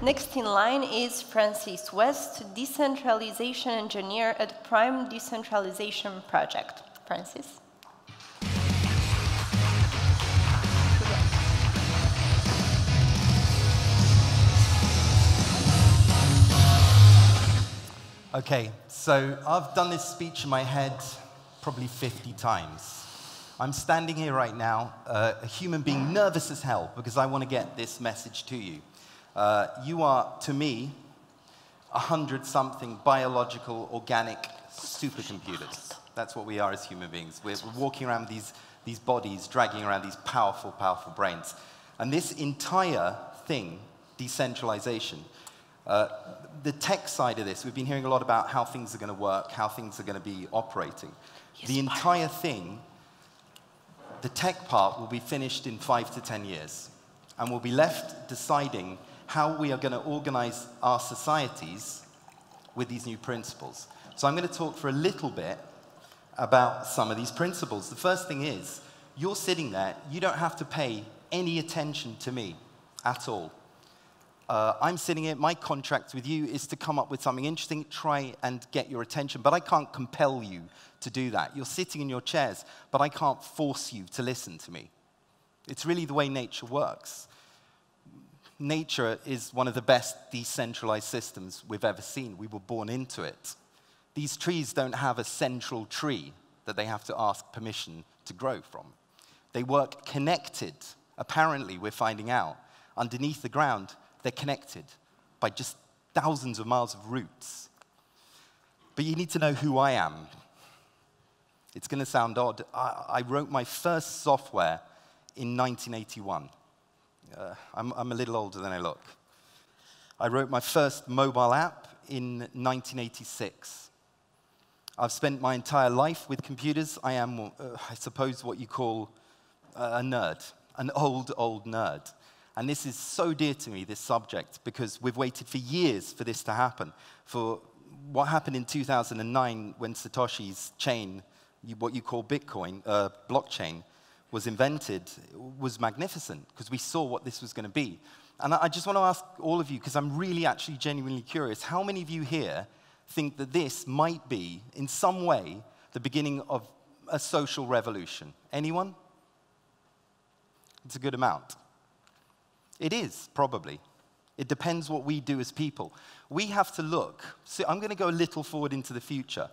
Next in line is Francis West, Decentralization Engineer at Prime Decentralization Project. Francis. Okay, so I've done this speech in my head probably 50 times. I'm standing here right now, a human being nervous as hell, because I want to get this message to you. You are, to me, 100-something biological, organic supercomputers. That's what we are as human beings. We're walking around with these bodies, dragging around these powerful, powerful brains. And this entire thing, decentralization, the tech side of this, we've been hearing a lot about how things are going to work, how things are going to be operating. Yes, the entire thing, the tech part, will be finished in 5 to 10 years. And we'll be left deciding how we are going to organize our societies with these new principles. So I'm going to talk for a little bit about some of these principles. The first thing is, you're sitting there, you don't have to pay any attention to me at all. I'm sitting here, my contract with you is to come up with something interesting, try and get your attention, but I can't compel you to do that. You're sitting in your chairs, but I can't force you to listen to me. It's really the way nature works. Nature is one of the best decentralized systems we've ever seen. We were born into it. These trees don't have a central tree that they have to ask permission to grow from. They work connected. Apparently, we're finding out, underneath the ground, they're connected by just thousands of miles of roots. But you need to know who I am. It's going to sound odd. I wrote my first software in 1981. I'm a little older than I look. I wrote my first mobile app in 1986. I've spent my entire life with computers. I am, I suppose, what you call a nerd, an old nerd. And this is so dear to me, this subject, because we've waited for years for this to happen. For what happened in 2009 when Satoshi's chain, what you call Bitcoin, blockchain, was invented, was magnificent, because we saw what this was going to be. And I just want to ask all of you, because I'm really actually genuinely curious, how many of you here think that this might be, in some way, the beginning of a social revolution? Anyone? It's a good amount. It is, probably. It depends what we do as people. We have to look. So I'm going to go a little forward into the future.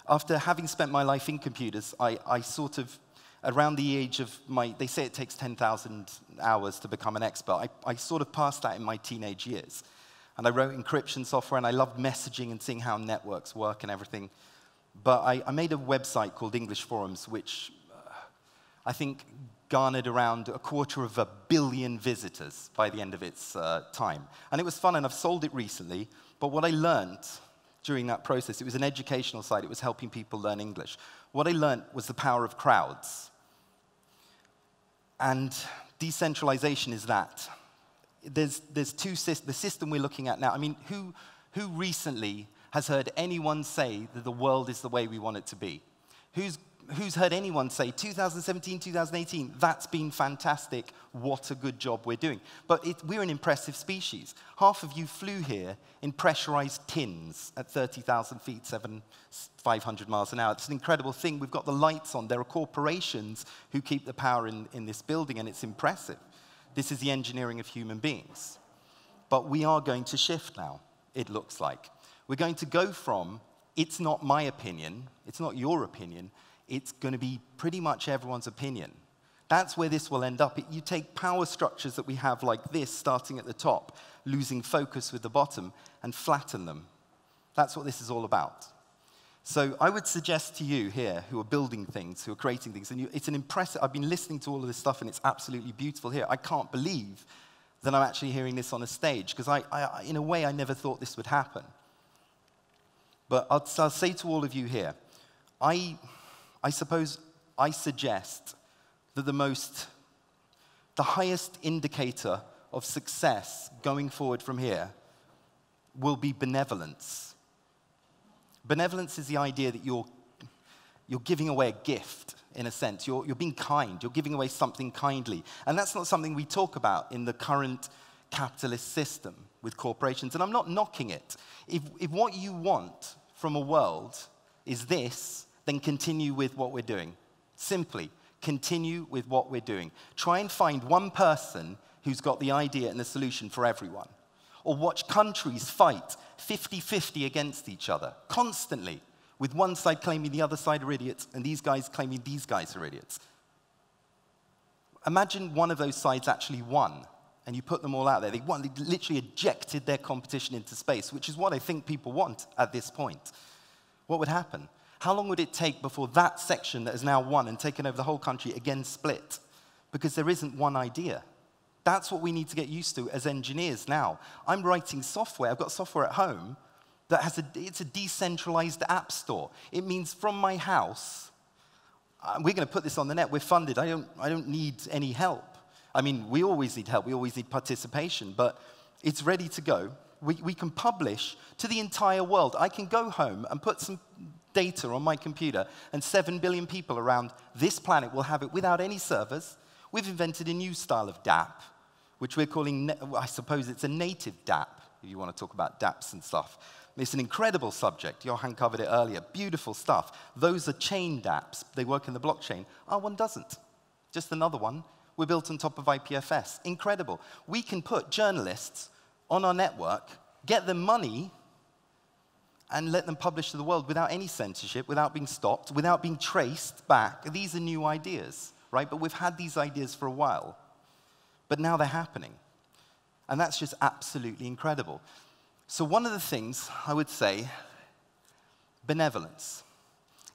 After having spent my life in computers, I sort of, around the age of they say it takes 10,000 hours to become an expert. I sort of passed that in my teenage years. And I wrote encryption software, and I loved messaging and seeing how networks work and everything. But I made a website called English Forums, which I think garnered around 250 million visitors by the end of its time. And it was fun, and I've sold it recently. But what I learned during that process, it was an educational site. It was helping people learn English. What I learned was the power of crowds. And decentralization is that. There's two systems. The system we're looking at now, I mean, who recently has heard anyone say that the world is the way we want it to be? Who's heard anyone say, 2017, 2018, that's been fantastic, what a good job we're doing? But we're an impressive species. Half of you flew here in pressurized tins at 30,000 feet, 500 miles an hour. It's an incredible thing. We've got the lights on. There are corporations who keep the power in this building, and it's impressive. This is the engineering of human beings. But we are going to shift now, it looks like. We're going to go from, it's not my opinion, it's not your opinion, it's going to be pretty much everyone's opinion. That's where this will end up. You take power structures that we have like this, starting at the top, losing focus with the bottom, and flatten them. That's what this is all about. So I would suggest to you here, who are building things, who are creating things, and it's an impressive, I've been listening to all of this stuff, and it's absolutely beautiful here. I can't believe that I'm actually hearing this on a stage, because in a way, I never thought this would happen. But I'll say to all of you here, I suppose I suggest that the highest indicator of success going forward from here will be benevolence. Benevolence is the idea that you're giving away a gift, in a sense. You're being kind. You're giving away something kindly. And that's not something we talk about in the current capitalist system with corporations. And I'm not knocking it. If what you want from a world is this, then continue with what we're doing. Simply, continue with what we're doing. Try and find one person who's got the idea and the solution for everyone. Or watch countries fight 50-50 against each other, constantly, with one side claiming the other side are idiots, and these guys claiming these guys are idiots. Imagine one of those sides actually won, and you put them all out there. They won, they literally ejected their competition into space, which is what I think people want at this point. What would happen? How long would it take before that section that has now won and taken over the whole country again split? Because there isn't one idea. That's what we need to get used to as engineers now. I'm writing software. I've got software at home that has it's a decentralized app store. It means from my house, we're going to put this on the net. We're funded. I don't need any help. I mean, we always need help. We always need participation. But it's ready to go. We can publish to the entire world. I can go home and put some data on my computer, and 7 billion people around this planet will have it without any servers. We've invented a new style of DApp, which we're calling, I suppose it's a native DApp, if you want to talk about DApps and stuff. It's an incredible subject. Johan covered it earlier. Beautiful stuff. Those are chain DApps. They work in the blockchain. Our one doesn't. Just another one. We're built on top of IPFS. Incredible. We can put journalists on our network, get them money, and let them publish to the world without any censorship, without being stopped, without being traced back. These are new ideas, right? But we've had these ideas for a while. But now they're happening. And that's just absolutely incredible. So one of the things I would say, benevolence.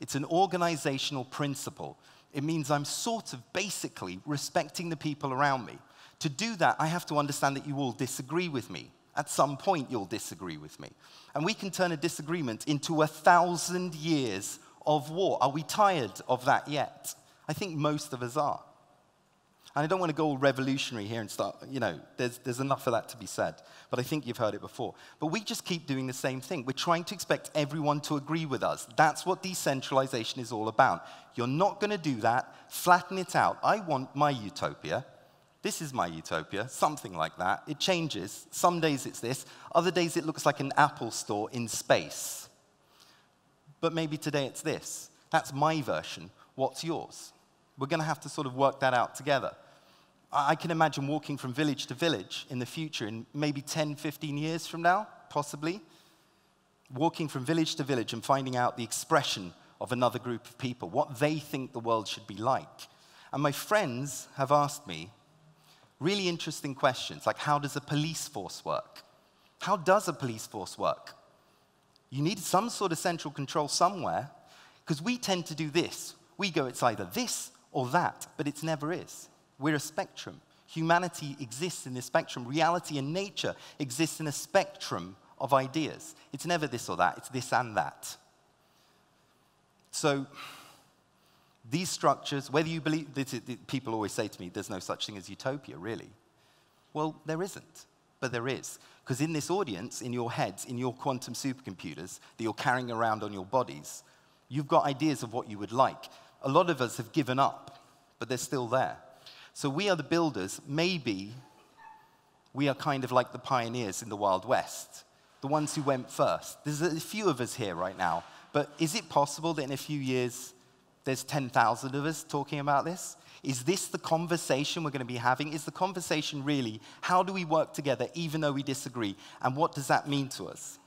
It's an organizational principle. It means I'm sort of basically respecting the people around me. To do that, I have to understand that you all disagree with me. At some point, you'll disagree with me. And we can turn a disagreement into 1,000 years of war. Are we tired of that yet? I think most of us are. And I don't want to go all revolutionary here and start, there's enough of that to be said. But I think you've heard it before. But we just keep doing the same thing. We're trying to expect everyone to agree with us. That's what decentralization is all about. You're not going to do that. Flatten it out. I want my utopia. This is my utopia, something like that. It changes. Some days it's this. Other days it looks like an Apple store in space. But maybe today it's this. That's my version. What's yours? We're going to have to sort of work that out together. I can imagine walking from village to village in the future, in maybe 10, 15 years from now, possibly. Walking from village to village and finding out the expression of another group of people, what they think the world should be like. And my friends have asked me really interesting questions, like how does a police force work? How does a police force work? You need some sort of central control somewhere, because we tend to do this. We go, it's either this or that, but it never is. We're a spectrum. Humanity exists in this spectrum. Reality and nature exists in a spectrum of ideas. It's never this or that. It's this and that. So these structures, whether you believe, people always say to me, there's no such thing as utopia, really. Well, there isn't, but there is. Because in this audience, in your heads, in your quantum supercomputers that you're carrying around on your bodies, you've got ideas of what you would like. A lot of us have given up, but they're still there. So we are the builders. Maybe we are kind of like the pioneers in the Wild West, the ones who went first. There's a few of us here right now, but is it possible that in a few years there's 10,000 of us talking about this? Is this the conversation we're going to be having? Is the conversation really, how do we work together even though we disagree? And what does that mean to us?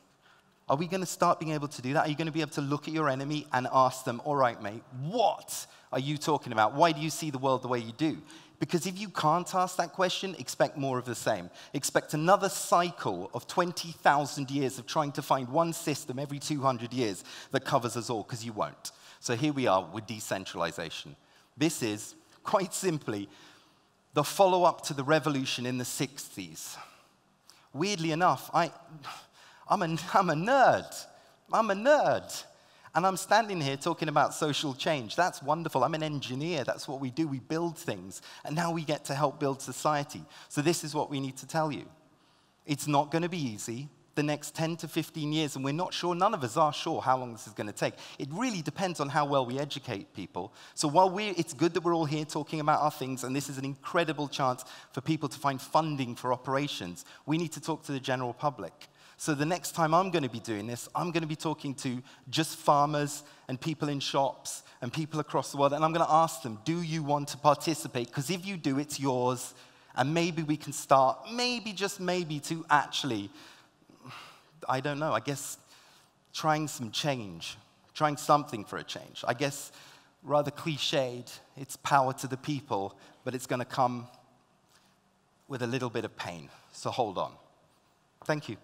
Are we going to start being able to do that? Are you going to be able to look at your enemy and ask them, all right, mate, what are you talking about? Why do you see the world the way you do? Because if you can't ask that question, expect more of the same. Expect another cycle of 20,000 years of trying to find one system every 200 years that covers us all, because you won't. So here we are with decentralization. This is, quite simply, the follow-up to the revolution in the 60s. Weirdly enough, I'm a nerd. I'm a nerd. And I'm standing here talking about social change. That's wonderful. I'm an engineer. That's what we do. We build things. And now we get to help build society. So this is what we need to tell you. It's not going to be easy. the next 10 to 15 years, and we're not sure, none of us are sure how long this is going to take. It really depends on how well we educate people. So while it's good that we're all here talking about our things, and this is an incredible chance for people to find funding for operations, we need to talk to the general public. So the next time I'm going to be doing this, I'm going to be talking to just farmers and people in shops and people across the world, and I'm going to ask them, do you want to participate? Because if you do, it's yours, and maybe we can start, maybe, just maybe, to actually, I don't know, I guess trying some change, trying something for a change. I guess, rather cliched, it's power to the people, but it's going to come with a little bit of pain. So hold on. Thank you.